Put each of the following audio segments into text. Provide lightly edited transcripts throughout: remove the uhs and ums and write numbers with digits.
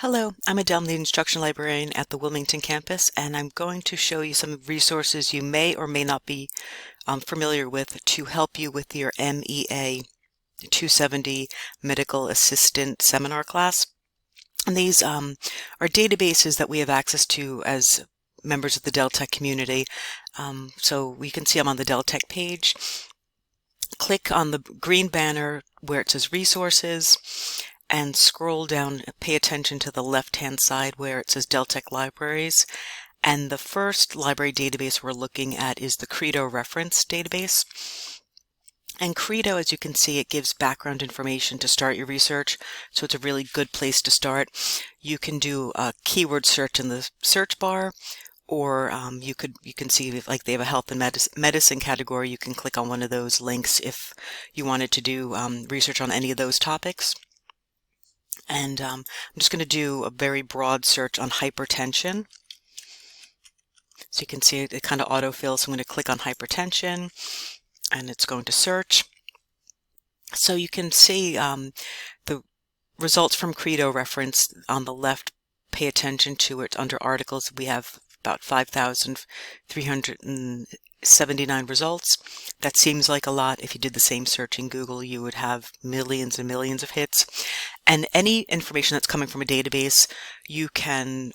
Hello, I'm Adele, the instruction librarian at the Wilmington campus, and I'm going to show you some resources you may or may not be familiar with to help you with your MEA 270 Medical Assistant Seminar class. And these are databases that we have access to as members of the Deltec community. So we can see them on the Deltec page. Click on the green banner where it says Resources, and scroll down, pay attention to the left-hand side where it says Deltec Libraries. And the first library database we're looking at is the Credo Reference Database. And Credo, as you can see, it gives background information to start your research, so it's a really good place to start. You can do a keyword search in the search bar, or you can see if, like, they have a health and medicine category. You can click on one of those links if you wanted to do research on any of those topics. And I'm just going to do a very broad search on hypertension. So you can see it kind of autofills. So I'm going to click on hypertension, and it's going to search. So you can see the results from Credo Reference on the left. Pay attention to it. Under articles, we have about 5,379 results. That seems like a lot. If you did the same search in Google, you would have millions and millions of hits. And any information that's coming from a database, you can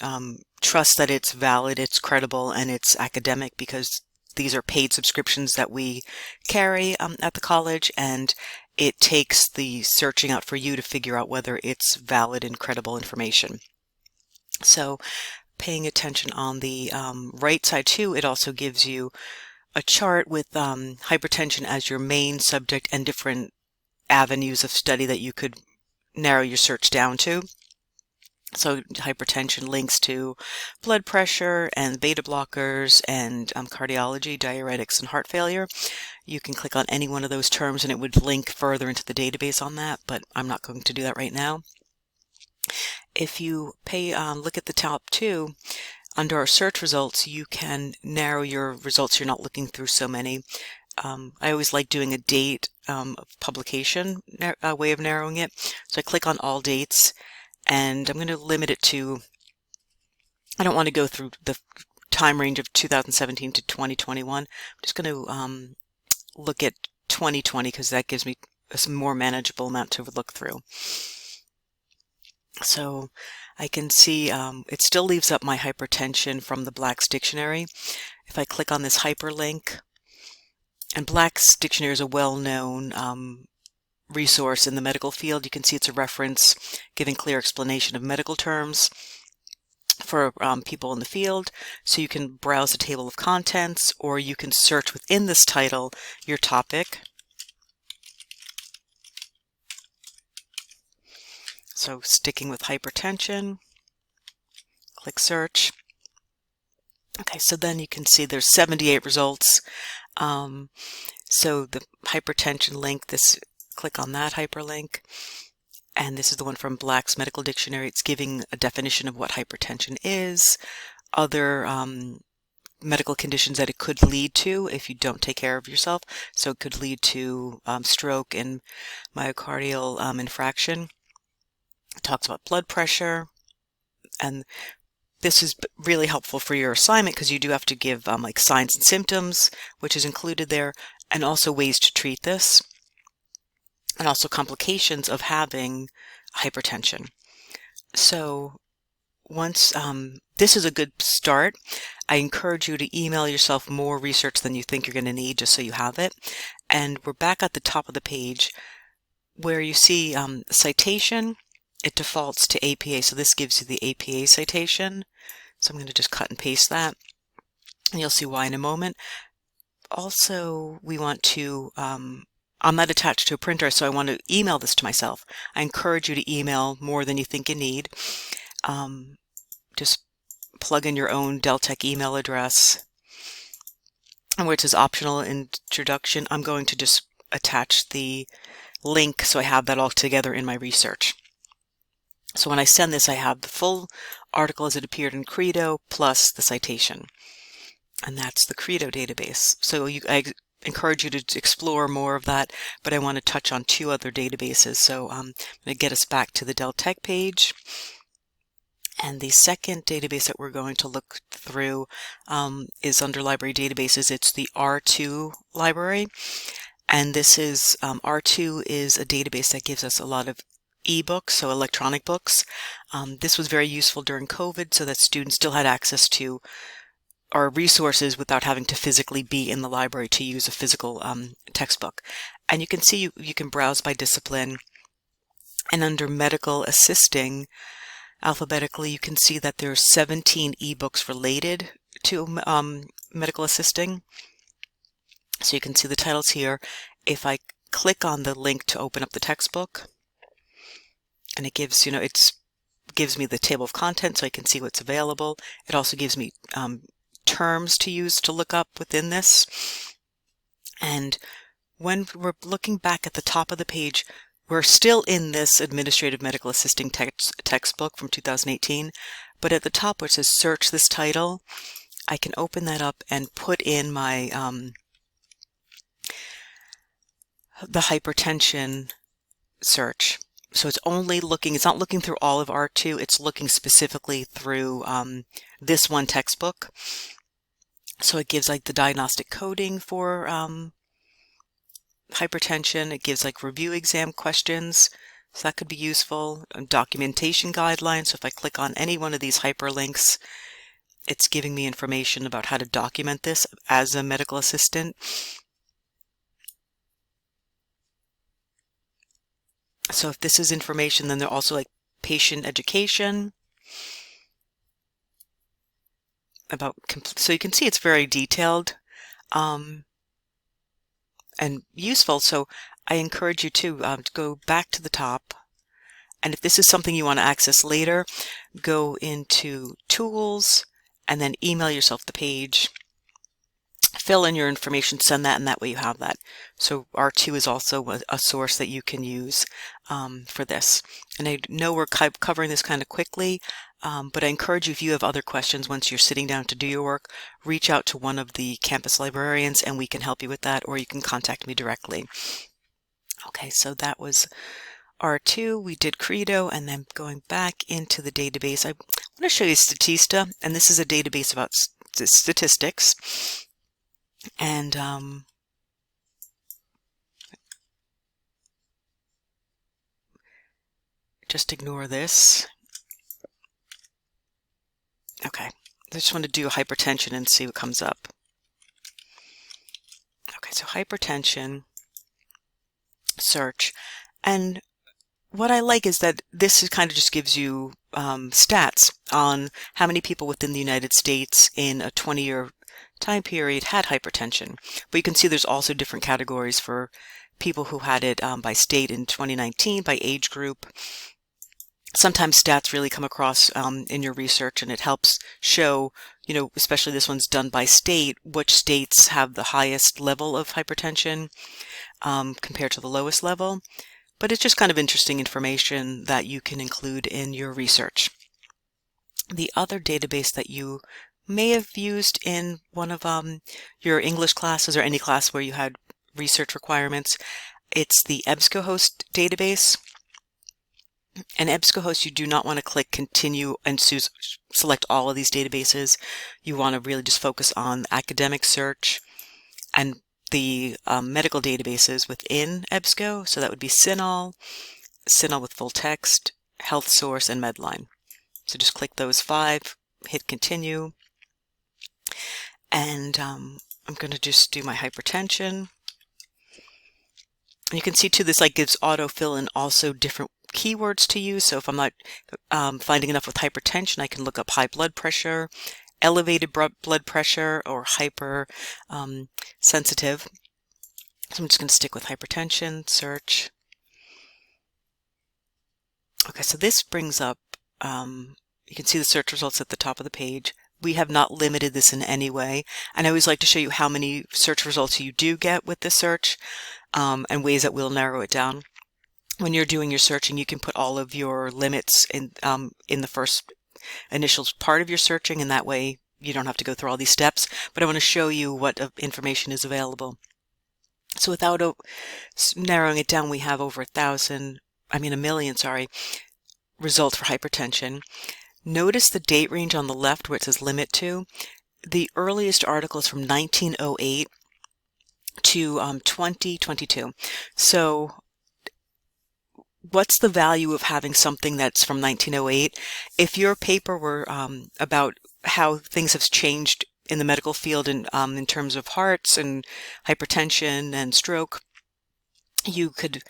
trust that it's valid, it's credible, and it's academic, because these are paid subscriptions that we carry at the college, and it takes the searching out for you to figure out whether it's valid and credible information. So paying attention on the right side too, it also gives you a chart with hypertension as your main subject and different avenues of study that you could narrow your search down to. So hypertension links to blood pressure and beta blockers and cardiology, diuretics, and heart failure. You can click on any one of those terms and it would link further into the database on that, but I'm not going to do that right now. If you look at the top two, under our search results, you can narrow your results. You're not looking through so many. I always like doing a date of publication way of narrowing it. So I click on all dates, and I'm going to limit it to, I don't want to go through the time range of 2017 to 2021. I'm just going to look at 2020 because that gives me a more manageable amount to look through. So I can see it still leaves up my hypertension from the Black's Dictionary. If I click on this hyperlink, and Black's Dictionary is a well-known resource in the medical field. You can see it's a reference giving clear explanation of medical terms for people in the field. So you can browse a table of contents, or you can search within this title your topic. So sticking with hypertension, click search. Okay, so then you can see there's 78 results. So the hypertension link, click on that hyperlink, and this is the one from Black's Medical Dictionary. It's giving a definition of what hypertension is, other medical conditions that it could lead to if you don't take care of yourself. So it could lead to stroke and myocardial infarction. It talks about blood pressure, and this is really helpful for your assignment because you do have to give like signs and symptoms, which is included there, and also ways to treat this, and also complications of having hypertension. So once this is a good start, I encourage you to email yourself more research than you think you're going to need, just so you have it. And we're back at the top of the page where you see citation. It defaults to APA, so this gives you the APA citation. So I'm going to just cut and paste that, and you'll see why in a moment. Also, we want to, I'm not attached to a printer, so I want to email this to myself. I encourage you to email more than you think you need. Just plug in your own Deltec email address. And where it says optional introduction, I'm going to just attach the link so I have that all together in my research. So when I send this, I have the full article as it appeared in Credo plus the citation. And that's the Credo database. So I encourage you to explore more of that, but I want to touch on two other databases. So I'm going to get us back to the Deltec page. And the second database that we're going to look through is under library databases. It's the R2 library. And this is, R2 is a database that gives us a lot of ebooks, so electronic books. This was very useful during COVID so that students still had access to our resources without having to physically be in the library to use a physical textbook. And you can see you can browse by discipline. And under medical assisting, alphabetically, you can see that there's 17 ebooks related to medical assisting. So you can see the titles here. If I click on the link to open up the textbook, and it gives, it gives me the table of contents so I can see what's available. It also gives me terms to use to look up within this. And when we're looking back at the top of the page, we're still in this Administrative Medical Assisting textbook from 2018, but at the top where it says search this title, I can open that up and put in my the hypertension search. So it's only looking, it's not looking through all of R2, it's looking specifically through this one textbook. So it gives like the diagnostic coding for hypertension. It gives like review exam questions, so that could be useful. Documentation guidelines, so if I click on any one of these hyperlinks, it's giving me information about how to document this as a medical assistant. So if this is information, then they're also like patient education about, so you can see it's very detailed and useful. So I encourage you to go back to the top, and if this is something you want to access later, go into Tools and then email yourself the page, fill in your information, send that, and that way you have that. So R2 is also a source that you can use for this. And I know we're covering this kind of quickly, but I encourage you, if you have other questions once you're sitting down to do your work, reach out to one of the campus librarians and we can help you with that, or you can contact me directly. Okay, so that was R2. We did Credo, and then going back into the database, I want to show you Statista, and this is a database about statistics. And just ignore this. Okay, I just want to do hypertension and see what comes up. Okay, so hypertension search, and what I like is that this kind of just gives you stats on how many people within the United States in a 20-year time period had hypertension. But you can see there's also different categories for people who had it by state in 2019, by age group. Sometimes stats really come across in your research, and it helps show, especially this one's done by state, which states have the highest level of hypertension compared to the lowest level. But it's just kind of interesting information that you can include in your research. The other database that you may have used in one of your English classes or any class where you had research requirements, it's the EBSCOhost database. And EBSCOhost, you do not want to click continue and select all of these databases. You want to really just focus on academic search and the medical databases within EBSCO. So that would be CINAHL, CINAHL with full text, HealthSource, and Medline. So just click those 5, hit continue. And I'm going to just do my hypertension. And you can see too, this gives autofill and also different keywords to use. So if I'm not finding enough with hypertension, I can look up high blood pressure, elevated blood pressure, or hyper sensitive. So I'm just going to stick with hypertension, search. Okay, so this brings up, you can see the search results at the top of the page. We have not limited this in any way. And I always like to show you how many search results you do get with this search and ways that will narrow it down. When you're doing your searching, you can put all of your limits in the first initial part of your searching, and that way you don't have to go through all these steps. But I want to show you what information is available. So without narrowing it down, we have over a million, results for hypertension. Notice the date range on the left where it says limit to. The earliest article is from 1908 to 2022. So what's the value of having something that's from 1908? If your paper were about how things have changed in the medical field in terms of hearts and hypertension and stroke, you could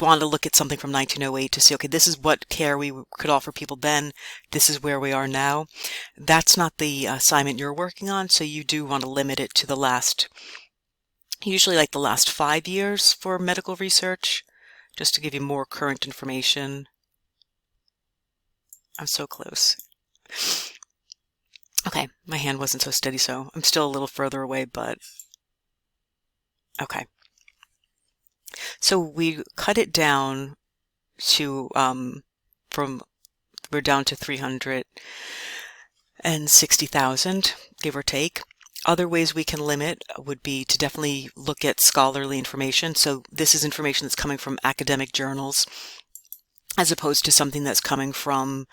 want to look at something from 1908 to see, okay, this is what care we could offer people then. This is where we are now. That's not the assignment you're working on, so you do want to limit it to the last, usually like the last 5 years for medical research, just to give you more current information. I'm so close. Okay, my hand wasn't so steady, so I'm still a little further away, but okay. So we cut it down to, we're down to 360,000, give or take. Other ways we can limit would be to definitely look at scholarly information. So this is information that's coming from academic journals, as opposed to something that's coming from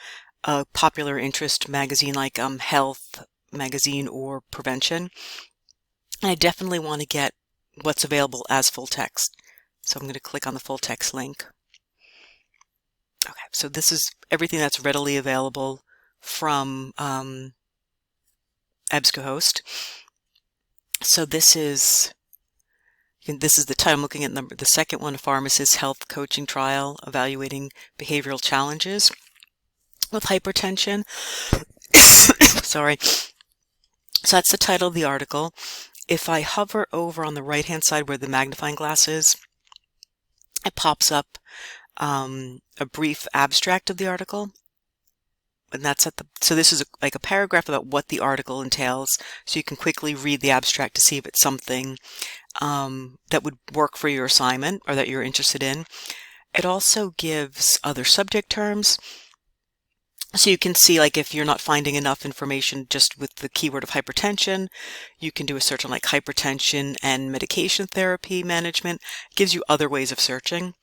a popular interest magazine like Health magazine or Prevention. And I definitely want to get what's available as full text. So I'm going to click on the full text link. Okay, so this is everything that's readily available from EBSCOhost. So this is the title. I'm looking at the second one, Pharmacist Health Coaching Trial Evaluating Behavioral Challenges with Hypertension. Sorry. So that's the title of the article. If I hover over on the right-hand side where the magnifying glass is, it pops up a brief abstract of the article. And that's so this is like a paragraph about what the article entails, so you can quickly read the abstract to see if it's something that would work for your assignment or that you're interested in. It also gives other subject terms, so you can see, like, if you're not finding enough information just with the keyword of hypertension, you can do a search on like hypertension and medication therapy management. It gives you other ways of searching.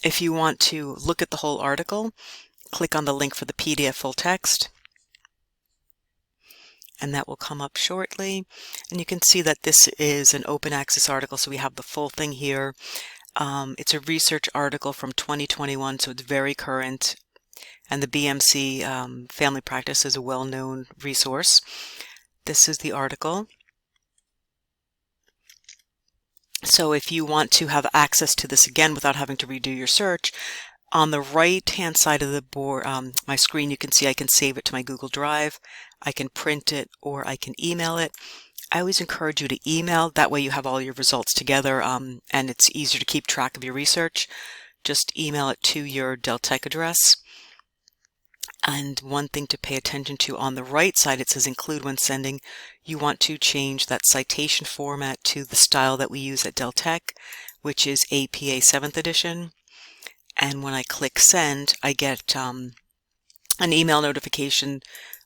If you want to look at the whole article, click on the link for the PDF full text, and that will come up shortly. And you can see that this is an open access article, so we have the full thing here. It's a research article from 2021, so it's very current. And the BMC Family Practice is a well-known resource. This is the article. So if you want to have access to this again without having to redo your search, on the right-hand side of the board, my screen, you can see I can save it to my Google Drive, I can print it, or I can email it. I always encourage you to email. That way you have all your results together, and it's easier to keep track of your research. Just email it to your Deltek address. And one thing to pay attention to, on the right side, it says include when sending. You want to change that citation format to the style that we use at Deltek, which is APA 7th edition. And when I click send, I get an email notification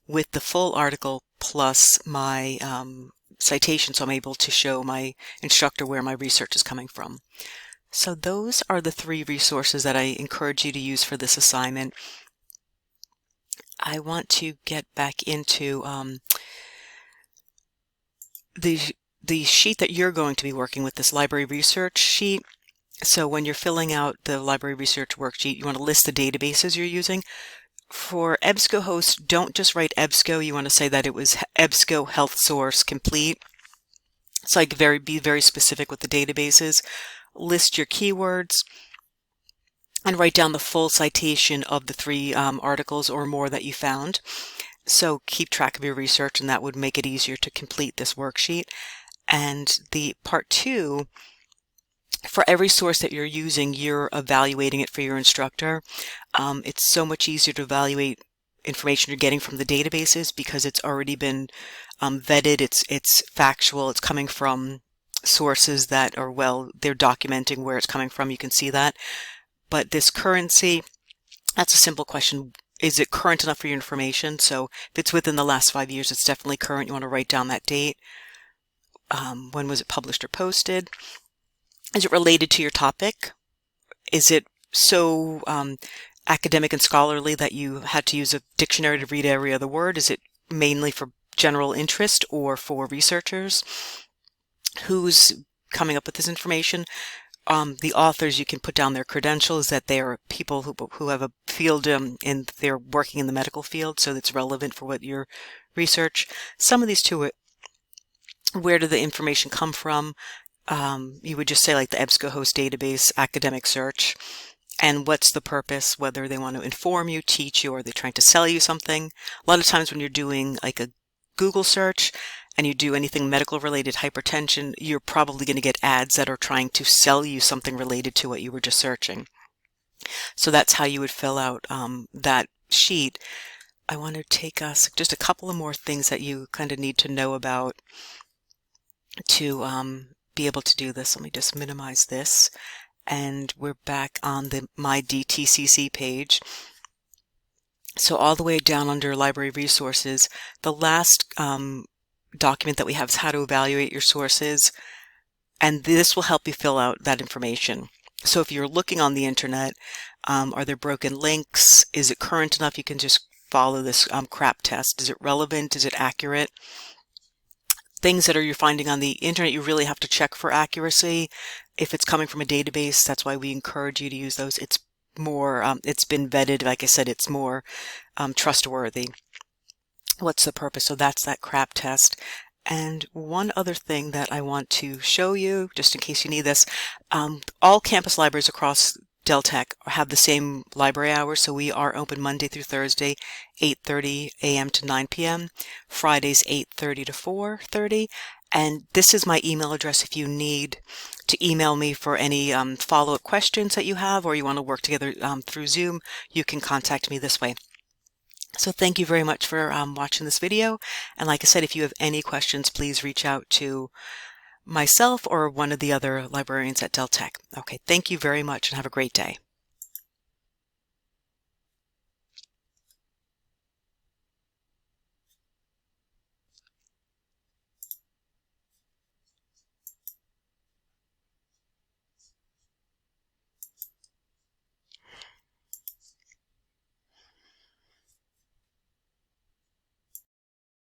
with the full article plus my citation, so I'm able to show my instructor where my research is coming from. So those are the 3 resources that I encourage you to use for this assignment. I want to get back into the sheet that you're going to be working with, this library research sheet. So when you're filling out the library research worksheet, you want to list the databases you're using. For EBSCOhost, don't just write EBSCO. You want to say that it was EBSCO Health Source Complete. So I could be very specific with the databases. List your keywords and write down the full citation of the 3 articles or more that you found. So keep track of your research, and that would make it easier to complete this worksheet. And the part 2, for every source that you're using, you're evaluating it for your instructor. It's so much easier to evaluate information you're getting from the databases because it's already been vetted, it's factual, it's coming from sources that are, well, they're documenting where it's coming from, you can see that. But this currency, that's a simple question. Is it current enough for your information? So if it's within the last 5 years, it's definitely current. You want to write down that date. When was it published or posted? Is it related to your topic? Is it so academic and scholarly that you had to use a dictionary to read every other word? Is it mainly for general interest or for researchers? Who's coming up with this information? The authors, you can put down their credentials, that they are people who have a field and they're working in the medical field, so that's relevant for what your research. Some of these too, where did the information come from? You would just say like the EBSCOhost database academic search. And what's the purpose, whether they want to inform you, teach you, or they're trying to sell you something. A lot of times when you're doing like a Google search and you do anything medical related, hypertension, you're probably going to get ads that are trying to sell you something related to what you were just searching. So that's how you would fill out that sheet. I want to take us just a couple of more things that you kind of need to know about to be able to do this. Let me just minimize this. And we're back on the My DTCC page. So all the way down under library resources, the last document that we have is how to evaluate your sources. And this will help you fill out that information. So if you're looking on the internet, are there broken links? Is it current enough? You can just follow this CRAP test. Is it relevant? Is it accurate? Things that you're finding on the internet, you really have to check for accuracy. If it's coming from a database, that's why we encourage you to use those. It's more, it's been vetted. Like I said, it's more trustworthy. What's the purpose? So that's that CRAP test. And one other thing that I want to show you, just in case you need this, all campus libraries across Dell Tech have the same library hours, so we are open Monday through Thursday, 8:30 a.m. to 9 p.m., Fridays 8:30 to 4:30, and this is my email address if you need to email me for any follow-up questions that you have, or you want to work together through Zoom, you can contact me this way. So thank you very much for watching this video, and like I said, if you have any questions, please reach out to myself or one of the other librarians at Dell Tech. Okay, thank you very much and have a great day.